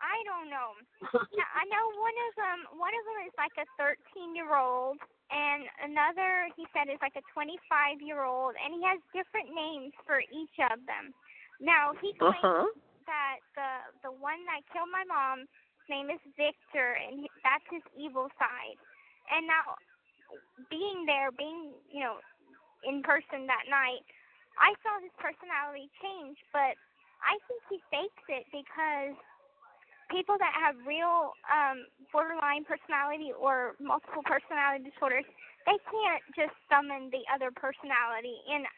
I don't know. I know one of them is like a 13-year-old, and another, he said, is like a 25-year-old, and he has different names for each of them. Now, he claims that the one that killed my mom, his name is Victor, and that's his evil side. And now, being in person that night, I saw his personality change, but I think he fakes it because people that have real borderline personality or multiple personality disorders, they can't just summon the other personality in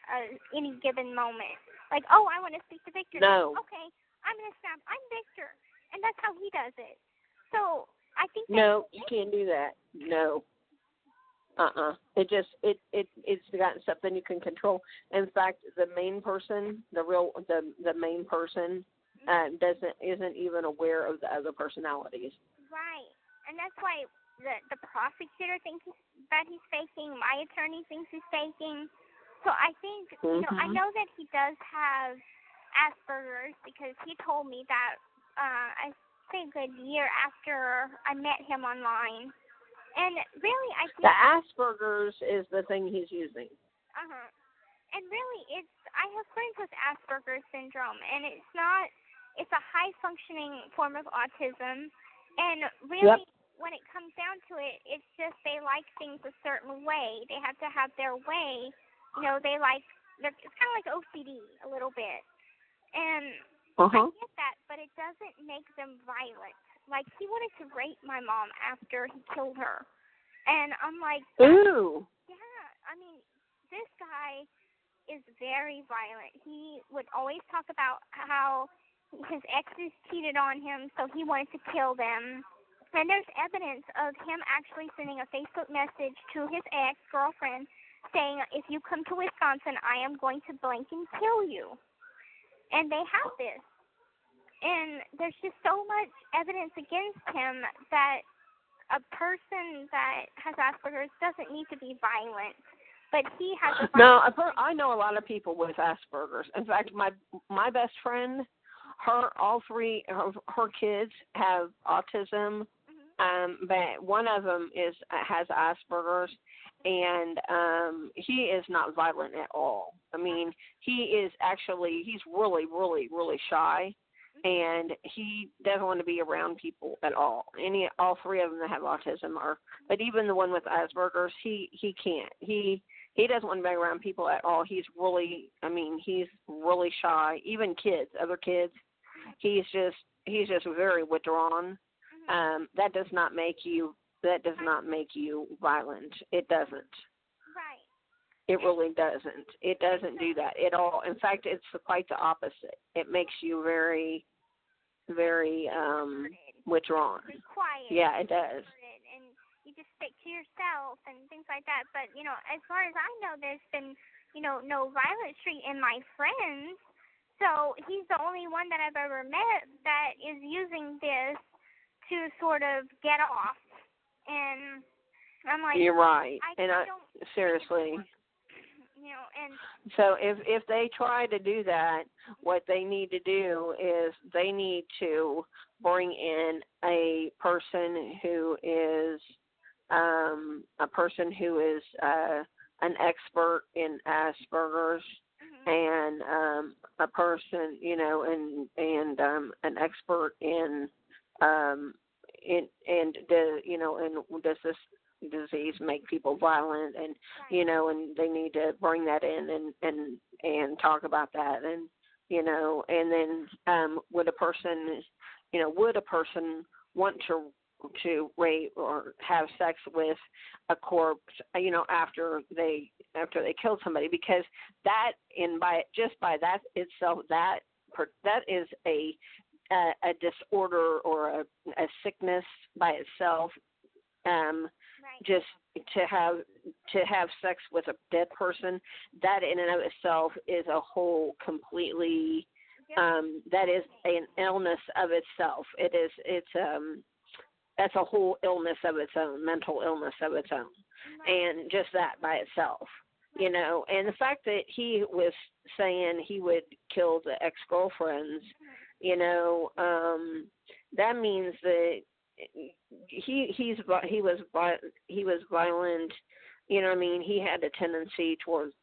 any given moment. Like, oh, I want to speak to Victor. No. Okay, I'm going to snap. I'm Victor. And that's how he does it. So I think no, you can't do that. No. It's got something you can control. In fact, the main person, the main person isn't even aware of the other personalities. Right, and that's why the prosecutor thinks that he's faking. My attorney thinks he's faking. So I think I know that he does have Asperger's because he told me that I say a good year after I met him online. And really, I think the Asperger's is the thing he's using. And really, I have friends with Asperger's syndrome, and it's a high-functioning form of autism. And really, when it comes down to it, it's just they like things a certain way. They have to have their way. It's kind of like OCD a little bit. And I get that, but it doesn't make them violent. Like, he wanted to rape my mom after he killed her. And I'm like, ooh. Yeah, I mean, this guy is very violent. He would always talk about how his exes cheated on him, so he wanted to kill them. And there's evidence of him actually sending a Facebook message to his ex-girlfriend saying, if you come to Wisconsin, I am going to blank and kill you. And they have this. And there's just so much evidence against him that a person that has Asperger's doesn't need to be violent. But he has a violent... No, I know a lot of people with Asperger's. In fact, my best friend, all three of her kids have autism, but one of them has Asperger's, and he is not violent at all. I mean, he's really, really, really shy, and he doesn't want to be around people at all. All three of them that have autism but even the one with Asperger's, he can't. He doesn't want to be around people at all. He's really shy. Even other kids, he's just very withdrawn. That does not make you that does not make you violent. It doesn't. Right. It really doesn't. It doesn't do that at all. In fact, it's quite the opposite. It makes you very, very withdrawn. Quiet. Yeah, it does. And you just stick to yourself and things like that. But, as far as I know, there's been, no violent streak in my friends. So he's the only one that I've ever met that is using this to sort of get off. And I'm like, you're right. I don't seriously. And so if they try to do that, what they need to do is they need to bring in a person who is an expert in Asperger's, and a person, and an expert in does this disease make people violent, and and they need to bring that in and talk about that, and and then would a person want to rape or have sex with a corpse, after they killed somebody, because that by that itself, that is a disorder or a sickness by itself. Just to have sex with a dead person, that in and of itself is a whole completely that is an illness of itself. That's a whole illness of its own, mental illness of its own, and just that by itself, and the fact that he was saying he would kill the ex-girlfriends, that means that he was violent. He had a tendency towards.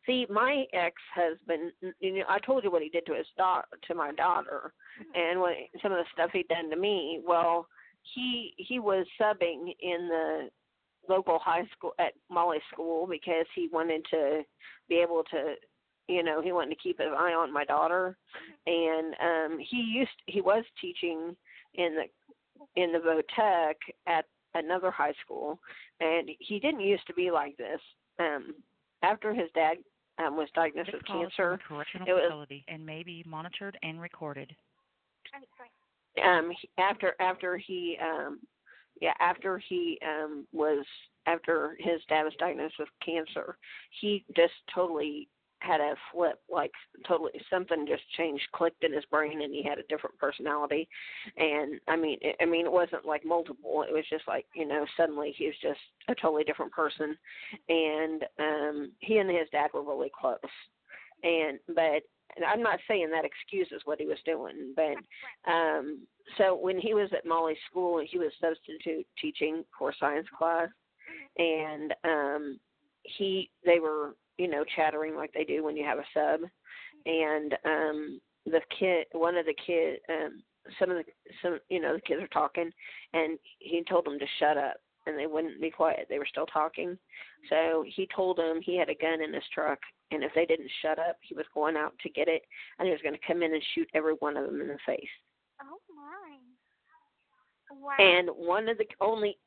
See, my ex-husband, I told you what he did to my daughter, and some of the stuff he'd done to me. Well, he was subbing in the local high school at Molly's school because he wanted to be able to, he wanted to keep an eye on my daughter, and he was teaching in the Votech at another high school, and he didn't used to be like this. After his dad was diagnosed with cancer, a correctional facility and may be monitored and recorded. After his dad was diagnosed with cancer, he just totally had a flip, like totally something just changed, clicked in his brain, and he had a different personality. And it wasn't like multiple. It was just like, suddenly he was just a totally different person. And he and his dad were really close. But I'm not saying that excuses what he was doing, but so when he was at Molly's school, he was substitute teaching for science class, and they were chattering like they do when you have a sub, and the kids are talking, and he told them to shut up, and they wouldn't be quiet. They were still talking. So he told them he had a gun in his truck, and if they didn't shut up, he was going out to get it, and he was going to come in and shoot every one of them in the face. Oh, my. Wow.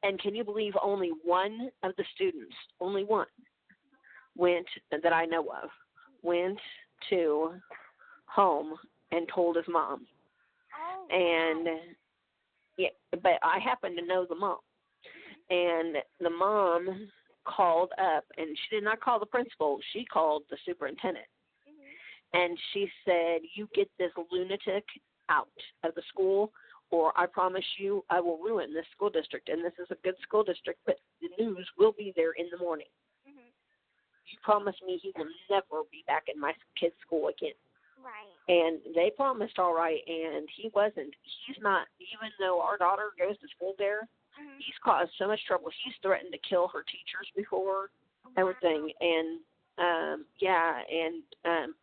And can you believe only one of the students, only one, that I know of, went to home and told his mom. Oh, and yeah, but I happen to know the mom. And the mom called up, and she did not call the principal. She called the superintendent. And she said, "You get this lunatic out of the school, or I promise you I will ruin this school district. And this is a good school district, but the news will be there in the morning. You promise me he will never be back in my kid's school again." Right. And they promised all right, and he wasn't. He's not, even though our daughter goes to school there, he's caused so much trouble. He's threatened to kill her teachers before, everything. And,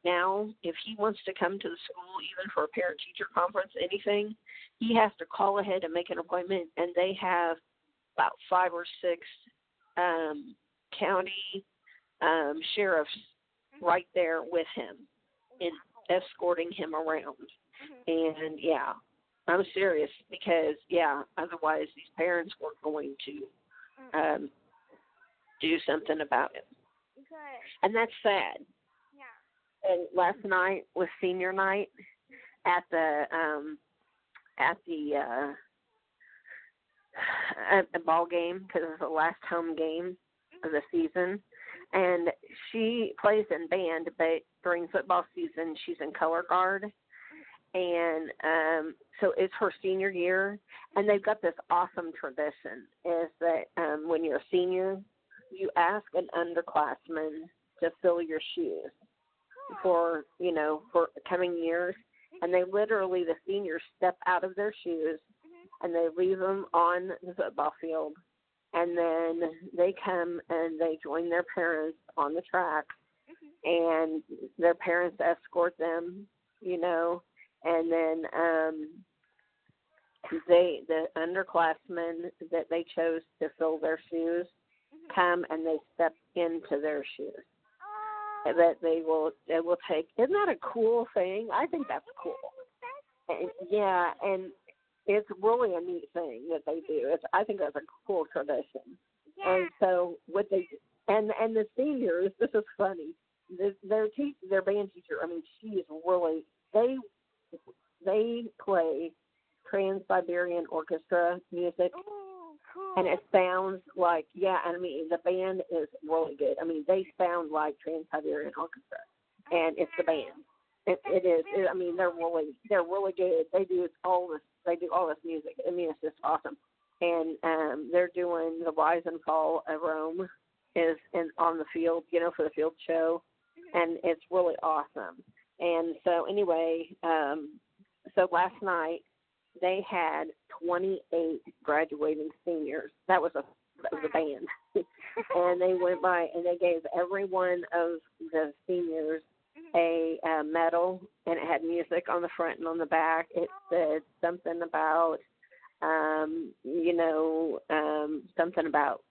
now if he wants to come to the school, even for a parent-teacher conference, anything, he has to call ahead and make an appointment. And they have about 5 or 6 county sheriffs right there with him and escorting him around. And I'm serious, because otherwise these parents were going to do something about it. Good. And that's sad. Yeah. And last night was senior night at the ball game, because it was the last home game of the season. And she plays in band, but during football season, she's in color guard. And so it's her senior year, and they've got this awesome tradition, is that when you're a senior, you ask an underclassman to fill your shoes for coming years. And they literally, the seniors step out of their shoes, and they leave them on the football field. And then they come and they join their parents on the track, and their parents escort them, and then the underclassmen that they chose to fill their shoes come and they step into their shoes. That they will take. Isn't that a cool thing? I think that's cool. And, yeah, and it's really a neat thing that they do. I think that's a cool tradition. Yeah. And so what they and the seniors, this is funny. Their band teacher. I mean, she is really they play Trans-Siberian Orchestra music. Ooh, cool. And it sounds like, I mean, the band is really good. I mean, they sound like Trans-Siberian Orchestra, and it's the band. It is. I mean, they're really good. They do all this music. I mean, it's just awesome. And they're doing the Rise and Fall of Rome on the field, for the field show, and it's really awesome. And so anyway, so last night they had 28 graduating seniors. That was a band. And they went by and they gave every one of the seniors a medal, and it had music on the front and on the back. It said something about, something about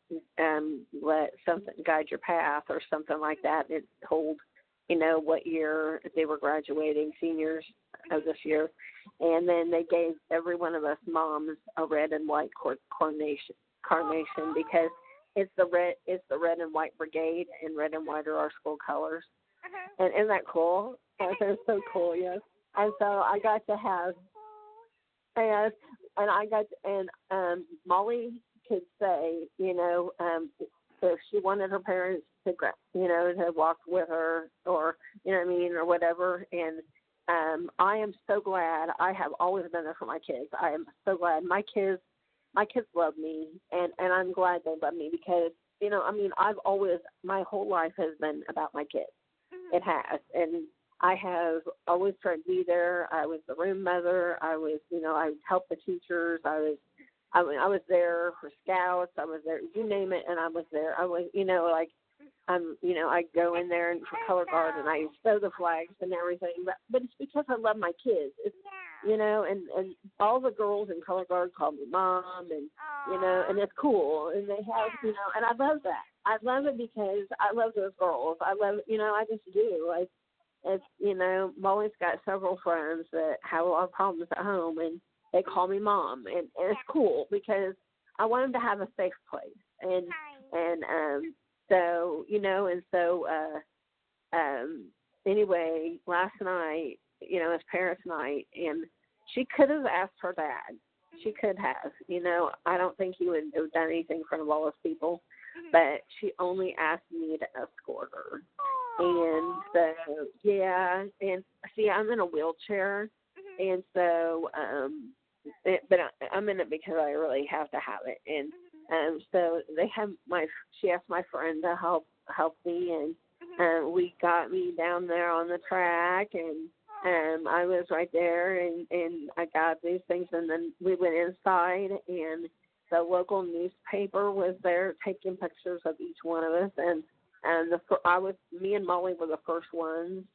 let something guide your path or something like that. It told, what year they were graduating, seniors of this year. And then they gave every one of us moms a red and white carnation because it's the red and white brigade, and red and white are our school colors. And isn't that cool? And it's so cool, yes. And so I got to have, and Molly could say, if she wanted her parents to, to walk with her, or, or whatever. And I am so glad. I have always been there for my kids. I am so glad. My kids love me, and I'm glad they love me because, I've always, my whole life has been about my kids. It has. And I have always tried to be there. I was the room mother. I was, I helped the teachers. I was there for scouts. I was there, you name it, and I was there. I was, I go in there and for color guard, and I sew the flags and everything. But it's because I love my kids. It's, and all the girls in color guard call me mom, and and it's cool. And they have, and I love that. I love it because I love those girls. I love, I just do. It's, Molly's got several friends that have a lot of problems at home, and they call me mom, and it's cool because I want them to have a safe place. Anyway, last night, it's parents' night, and she could have asked her dad. She could have. I don't think he would have done anything in front of all those people, but she only asked me to escort her. And so, and see, I'm in a wheelchair, and so, but I'm in it because I really have to have it. And so she asked my friend to help me, and we got me down there on the track, and I was right there, and I got these things, and then we went inside, and the local newspaper was there taking pictures of each one of us, and me and Molly were the first ones,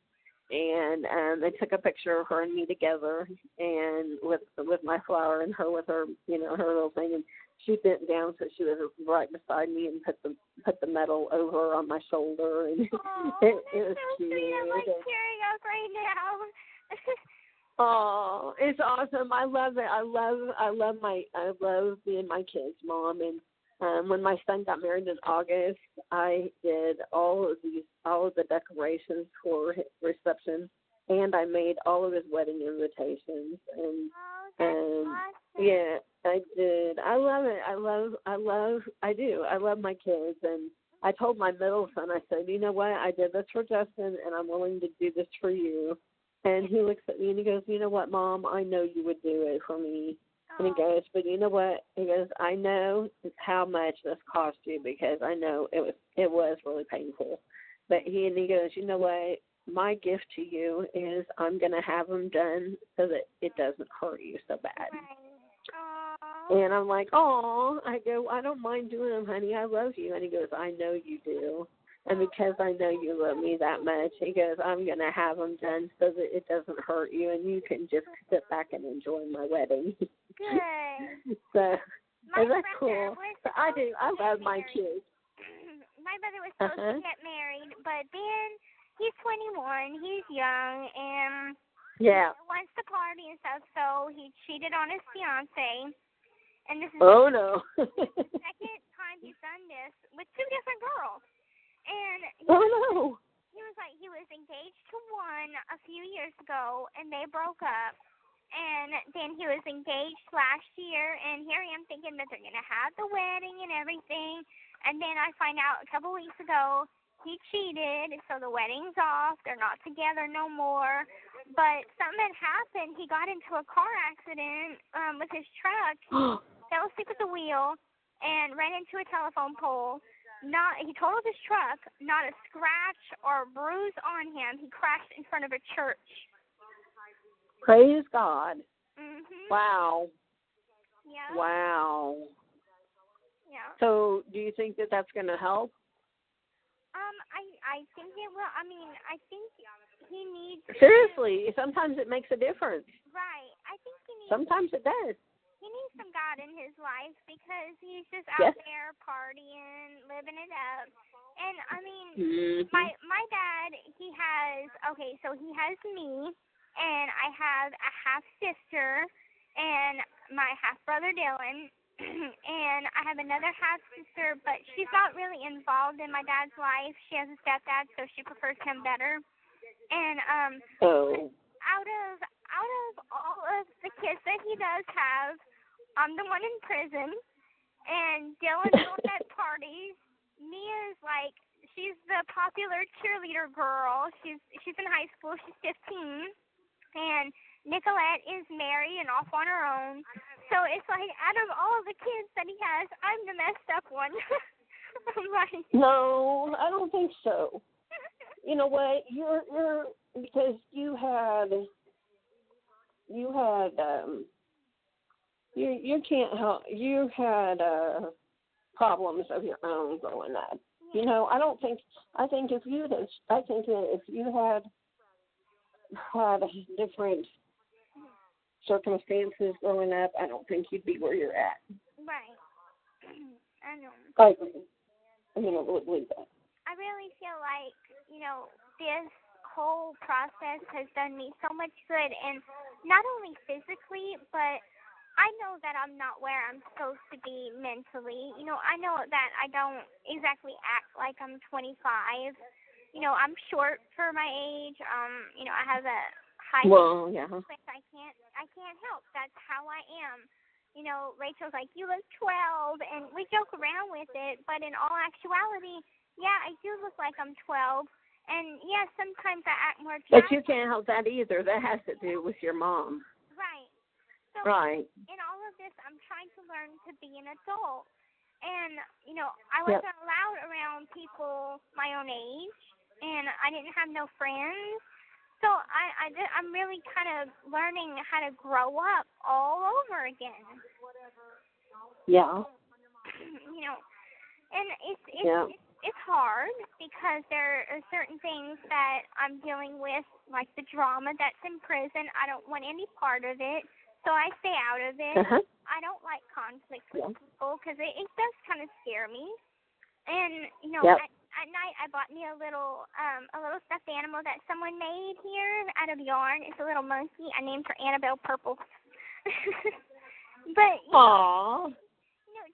and they took a picture of her and me together, and with my flower and her with her, her little thing, and she bent down so she was right beside me and put the medal over on my shoulder, and it was so cute. Sweet. I'm like tearing up right now. Oh, it's awesome. I love it. I love being my kids' mom, and when my son got married in August, I did all of the decorations for his reception, and I made all of his wedding invitations. And awesome. yeah, I did. I love it. I do. I love my kids. And I told my middle son, I said, you know what? I did this for Justin, and I'm willing to do this for you. And he looks at me and he goes, you know what, Mom? I know you would do it for me. And he goes, but you know what? He goes, I know how much this cost you because I know it was really painful. But he goes, you know what? My gift to you is I'm going to have them done so that it doesn't hurt you so bad. And I'm like, oh, I go, I don't mind doing them, honey. I love you. And he goes, I know you do. And because I know you love me that much, he goes, I'm going to have them done so that it doesn't hurt you and you can just sit back and enjoy my wedding. Good. So, my that's cool. So I do. I love my kids. My brother was supposed to get married, but then he's 21, he's young, and he wants to party and stuff, so he cheated on his fiancée. And this is no. the second time he's done this with two different girls. And he was like, he was engaged to one a few years ago, and they broke up. And then he was engaged last year, and here I am thinking that they're going to have the wedding and everything. And then I find out a couple weeks ago he cheated, so the wedding's off. They're not together no more. But something had happened. He got into a car accident with his truck. He fell asleep at the wheel and ran into a telephone pole. He totaled his truck, not a scratch or bruise on him. He crashed in front of a church. Praise God. Mhm. Wow. Yeah. Wow. Yeah. So, do you think that that's going to help? I think it will. I mean, I think he needs. Seriously, sometimes it makes a difference. Right. I think he needs. Sometimes it does. He needs some God in his life because he's just out there partying, living it up. And I mean, my dad, he has me, and I have a half sister, and my half brother Dylan, and I have another half sister, but she's not really involved in my dad's life. She has a stepdad, so she prefers him better. And out of all of the kids that he does have, I'm the one in prison, and Dylan's the one at parties. Mia's like, she's the popular cheerleader girl. She's in high school. She's 15, and Nicolette is married and off on her own. So it's like, out of all of the kids that he has, I'm the messed up one. Right. No, I don't think so. You know what? You're because you had you can't help. You had problems of your own growing up. You know, I think if you had different circumstances growing up, I don't think you'd be where you're at. Right. I know. I agree. I believe that. I really feel like, this whole process has done me so much good, and not only physically, but I know that I'm not where I'm supposed to be mentally. I know that I don't exactly act like I'm 25. I'm short for my age. I have a high but I can't help. That's how I am. Rachel's like, you look 12, and we joke around with it, but in all actuality, yeah, I do look like I'm 12. And, yeah, sometimes I act more childish. But you can't help that either. That has to do with your mom. Right. So in all of this, I'm trying to learn to be an adult. And, I wasn't allowed around people my own age, and I didn't have no friends. So I'm really kind of learning how to grow up all over again. Yeah. And it's hard because there are certain things that I'm dealing with, like the drama that's in prison. I don't want any part of it, so I stay out of it. I don't like conflict with people because it does kind of scare me. And at night I bought me a little stuffed animal that someone made here out of yarn. It's a little monkey. I named her Annabelle Purple. But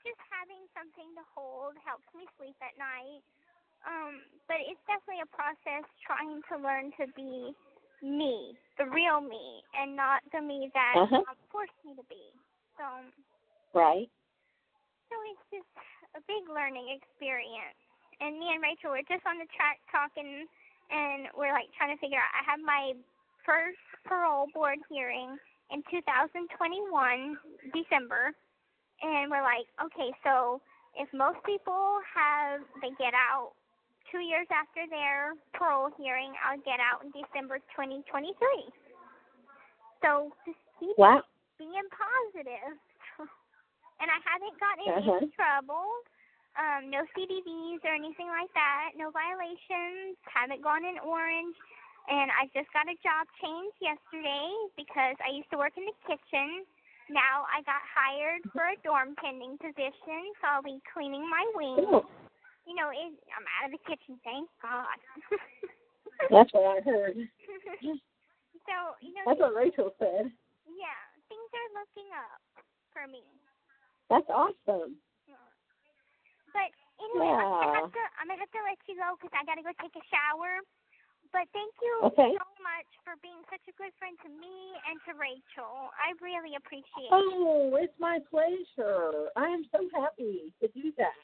just having something to hold helps me sleep at night. But it's definitely a process trying to learn to be me, the real me, and not the me that forced me to be. So. Right. So it's just a big learning experience. And me and Rachel were just on the track talking, and we're like trying to figure out. I have my first parole board hearing in 2021, December, and we're like, okay, so if most people they get out 2 years after their parole hearing, I'll get out in December 2023. So just keep being positive. And I haven't gotten in any trouble. No CDVs or anything like that. No violations. Haven't gone in orange. And I just got a job change yesterday because I used to work in the kitchen. Now I got hired for a dorm tending position, so I'll be cleaning my wings. Cool. You know, I'm out of the kitchen, thank God. That's what I heard. So, you know. That's what Rachel said. Yeah, things are looking up for me. That's awesome. But anyway, I'm gonna have to let you go because I gotta go take a shower. But thank you so much for being such a good friend to me and to Rachel. I really appreciate it. Oh, it's my pleasure. I am so happy to do that.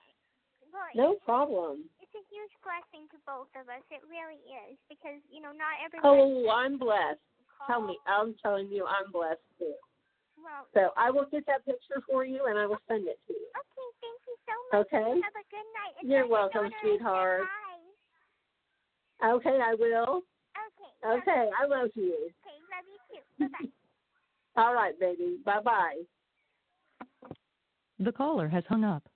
Well, no problem. It's a huge blessing to both of us. It really is because, you know, not everyone. Oh, I'm blessed. I'm telling you, I'm blessed too. Well, so I will get that picture for you, and I will send it to you. Okay, thank you so much. Okay? Have a good night. You're welcome, sweetheart. Okay, I will. Okay, I love you. Okay, love you too. Bye-bye. All right, baby. Bye-bye. The caller has hung up.